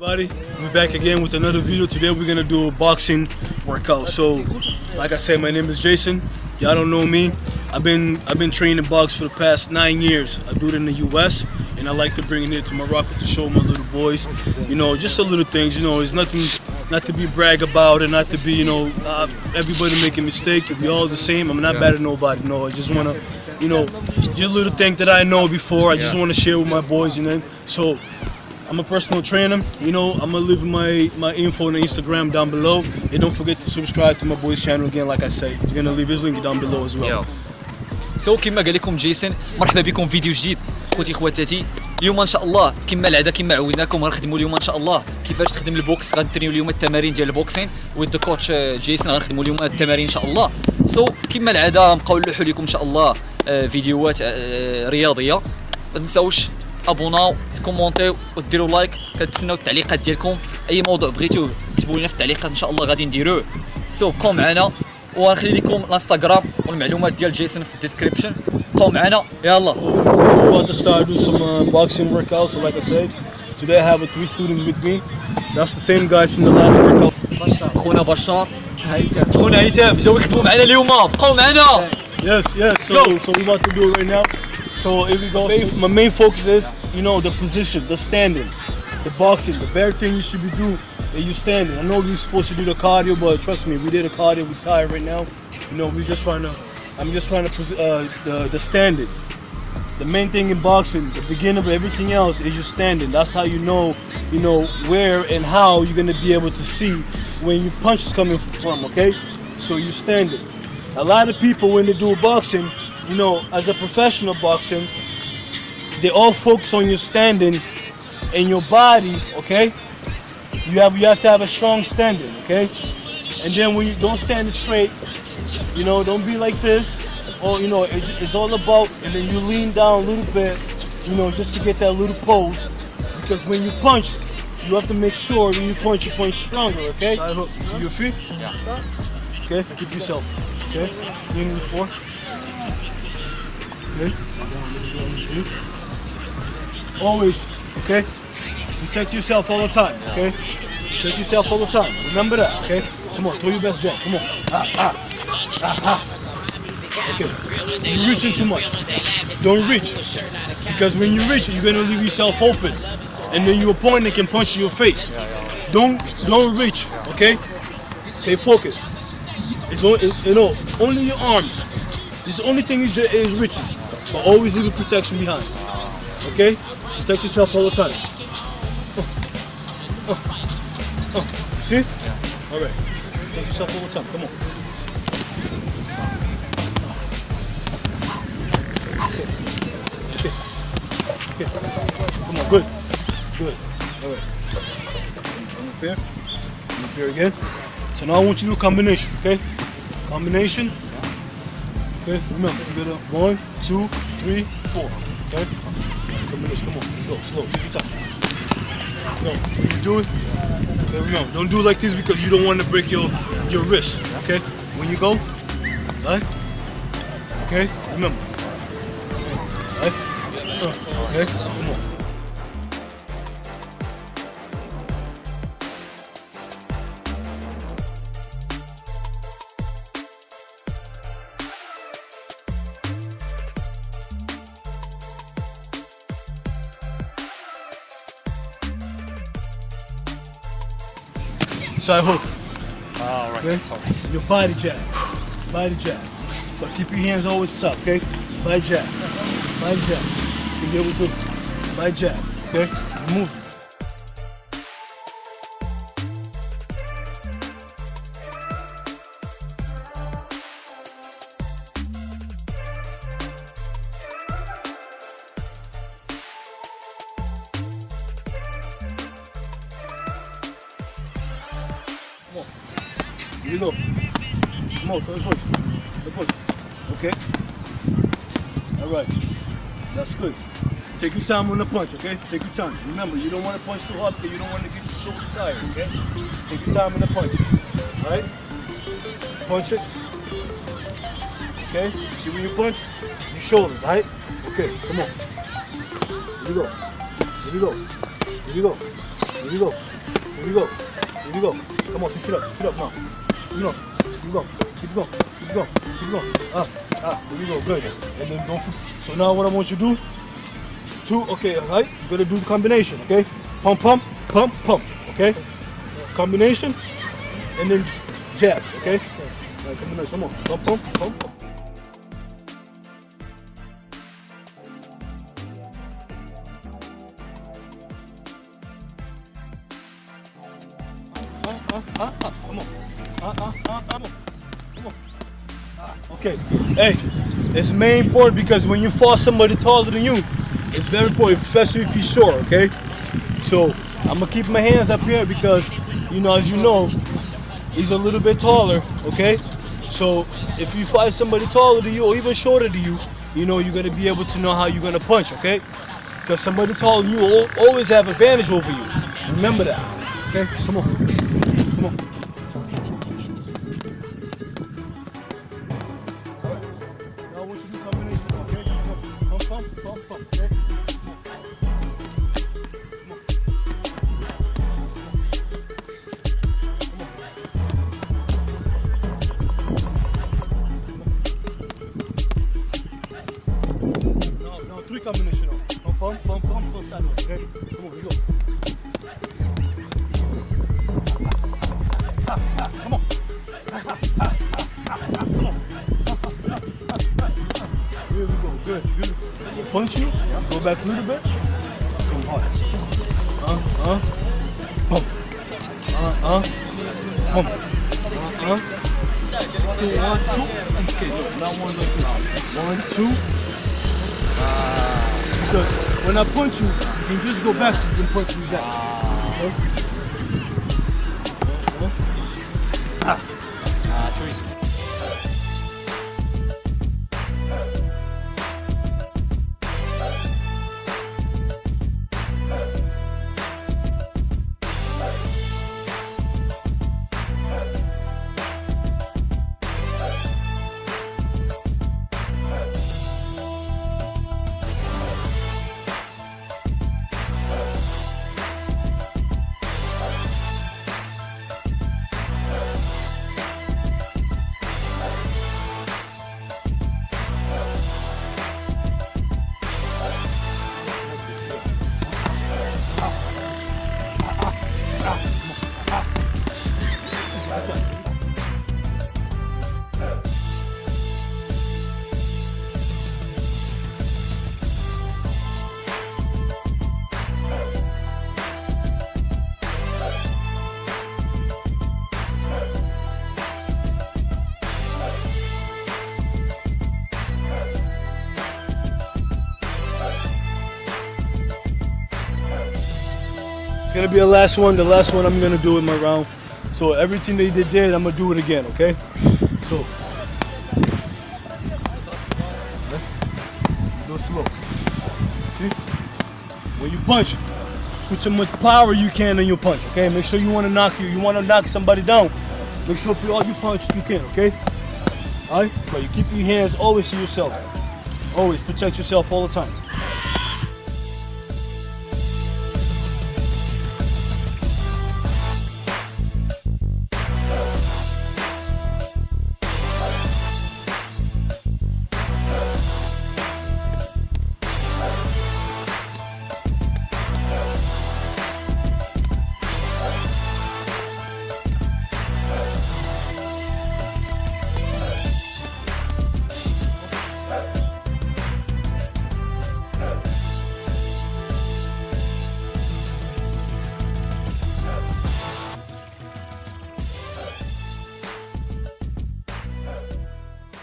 Everybody, we're back again with another video. Today we're gonna do a boxing workout. So, like I said, my name is Jason. Y'all don't know me. I've been training box for the past 9 years. I do it in the U.S. and I like to bring it here to Morocco to show my little boys. You know, just the little things. You know, it's nothing, not to be brag about and not to be, you know, everybody make a mistake. If we all the same, I'm not bad at nobody. No, I just wanna, you know, just little thing that I know before. I just wanna share with my boys. You know, so. I'm a personal trainer, you know, I'm gonna leave my info on Instagram down below. And don't forget to subscribe to my boy's channel again, like I said. He's gonna leave his link down below as well. سو كما قال لكم جيسون، مرحبا بكم فيديو جديد خوتي خواتاتي. اليوم ان شاء الله كما العاده كما عودناكم غنخدموا اليوم ان شاء الله كيفاش تخدم البوكس. غنترينيو اليوم التمارين ديال البوكسين ويد كوتش جيسون. غنخدموا اليوم التمارين ان شاء الله. سو كما العاده غنبقاو نلوحوا لكم ان شاء الله فيديوهات رياضيه. ما تنساوش ابوناو كومونتيو وديروا لايك. كنتسناو التعليقات ديالكم، اي موضوع بغيتوه كتبوا لنا في التعليقات ان شاء الله غادي نديروه. سو بقاو معنا وغنخلي لكم الانستغرام والمعلومات ديال جيسون في الديسكريبشن. بقاو معنا يلا. We're about to start doing some boxing workouts. So like I said, today I have 3 students with me. That's the same guys from the last workout. خونا بشار، خونا هيثم جاو يخدموا معنا اليوم. بقاو معنا. Yes. So we're about to do it right now. So here we go. My main focus is, you know, the position, the standing, the boxing. The very thing you should be doing is you standing. I know we're supposed to do the cardio, but trust me, we did a cardio. We're tired right now. You know, I'm just trying to the standing. The main thing in boxing, the beginning of everything else is you standing. That's how you know where and how you're gonna be able to see when your punch is coming from. Okay, so you standing. A lot of people when they do boxing, you know, as a professional boxing, they all focus on your standing and your body. Okay, you have to have a strong standing. Okay, and then when you don't stand straight, you know, don't be like this. Or you know, it's all about, and then you lean down a little bit, you know, just to get that little pose. Because when you punch, you have to make sure when you punch stronger. Okay, see your feet. Yeah. Okay, keep yourself. Okay, lean in the floor. Okay. Always, okay? Protect yourself all the time, okay? Protect yourself all the time. Remember that, okay? Come on, throw your best jab. Come on. Okay. You're reaching too much. Don't reach. Because when you reach, you're gonna leave yourself open. And then your opponent can punch you in your face. Don't reach, okay? Stay focused. It's only your arms. This is the only thing is reaching. But always leave a protection behind. Okay? Protect yourself all the time. See? Yeah. Alright. Protect yourself all the time. Come on. Okay. Come on, good. Alright. Up here. Up here again. So now I want you to do a combination, okay? Combination. Okay, remember, you gotta 1, 2, 3, 4. Okay? Combination, come on, slow, take your time. No, when you do it, okay, remember, don't do it like this because you don't want to break your wrist. Okay? When you go, right? Okay, remember. Right? Okay, come on. Side hook. Alright. Okay? Your body jab. But keep your hands always up, okay? Body jab. You get what you're doing. Body jab, okay? Move. Here you go. Come on, the push. Okay? Alright. That's good. Take your time on the punch, okay? Take your time. Remember, you don't want to punch too hard because you don't want to get your shoulder tired, okay? Take your time on the punch. Alright? Punch it. Okay? See when you punch? Your shoulders, alright? Okay, come on. Here you go. Here we go. Here we go. Come on, switch it up now. Keep it on. Keep it going. Keep it going. Keep it going. Keep it going. Here we go. Good. And then don't. So now what I want you to do? Two. Okay. All right. You're gonna do the combination. Okay. Pump, pump, pump, pump. Okay. Combination, and then jabs. Okay. All right, combination. Come on. Pump, pump, pump, pump. Come on. Come on. Okay. Hey, it's main important because when you fall somebody taller than you, it's very important, especially if he's short. Okay. So I'm gonna keep my hands up here because, you know, as you know, he's a little bit taller. Okay. So if you fight somebody taller than you or even shorter than you, you know you're gonna be able to know how you're gonna punch. Okay. Because somebody taller than you will always have advantage over you. Remember that. Okay. Come on. Come on. Now I want you to do combination, okay? Pump, pump, pump, pump, okay? Now three combination now. Pump, pump, pump, pump, sideways, okay? Come on, let's go. Come on. Come on. Here we go. Good. Beautiful. Punch you. Go back a little bit. Come hard. Pump. Pump. 2, 1, 2. Okay, look. Now one goes out. 1, 2. Because when I punch you, you can just go back. You can punch me back. Okay? Three. It's gonna be the last one. The last one I'm gonna do in my round. So everything they did, I'm gonna do it again. Okay? So go slow. See? When you punch, put so much power you can in your punch. Okay? Make sure you wanna knock somebody down. Make sure put all your punch you can. Okay? All right? But you keep your hands always to yourself. Always protect yourself all the time.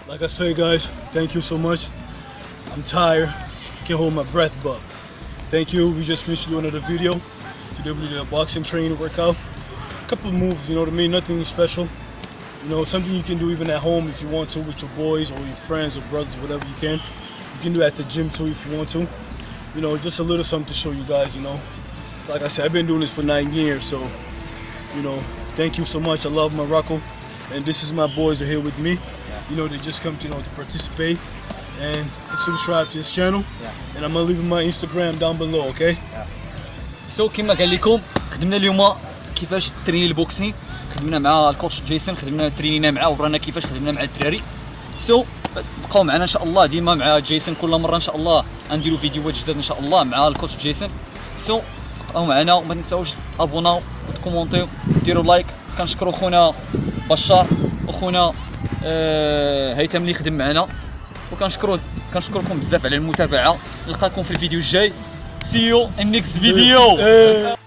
Like I say, guys, thank you so much. I'm tired, can't hold my breath, but thank you. We just finished doing another video. Today we did a boxing training workout. A couple of moves, you know what I mean? Nothing special. You know, something you can do even at home if you want to with your boys or your friends or brothers, whatever you can. You can do it at the gym too if you want to. You know, just a little something to show you guys, you know. Like I said, I've been doing this for 9 years, so, you know, thank you so much. I love Morocco. And this is my boys are here with me. You know, they just come to, you know, to participate and subscribe to this channel. And I'm gonna leave my Instagram down below, okay? سو كما قال لكم خدمنا اليوم كيفاش تريني البوكسين، خدمنا مع الكوتش جيسون، خدمنا ترينينا معاه ورانا كيفاش خدمنا مع الدراري. بقاو معنا ان شاء الله ديما مع جيسون، كل مره ان شاء الله غنديروا فيديوهات جداد ان شاء الله مع الكوتش جيسون. بقاو معنا وما تنساوش ابوناو وتكومونتيو ديروا لايك. كنشكروا خونا بشار وخونا هيثم اللي خدم معنا، كنشكركم بزاف على المتابعه. نلقاكم في الفيديو الجاي. See you in next video.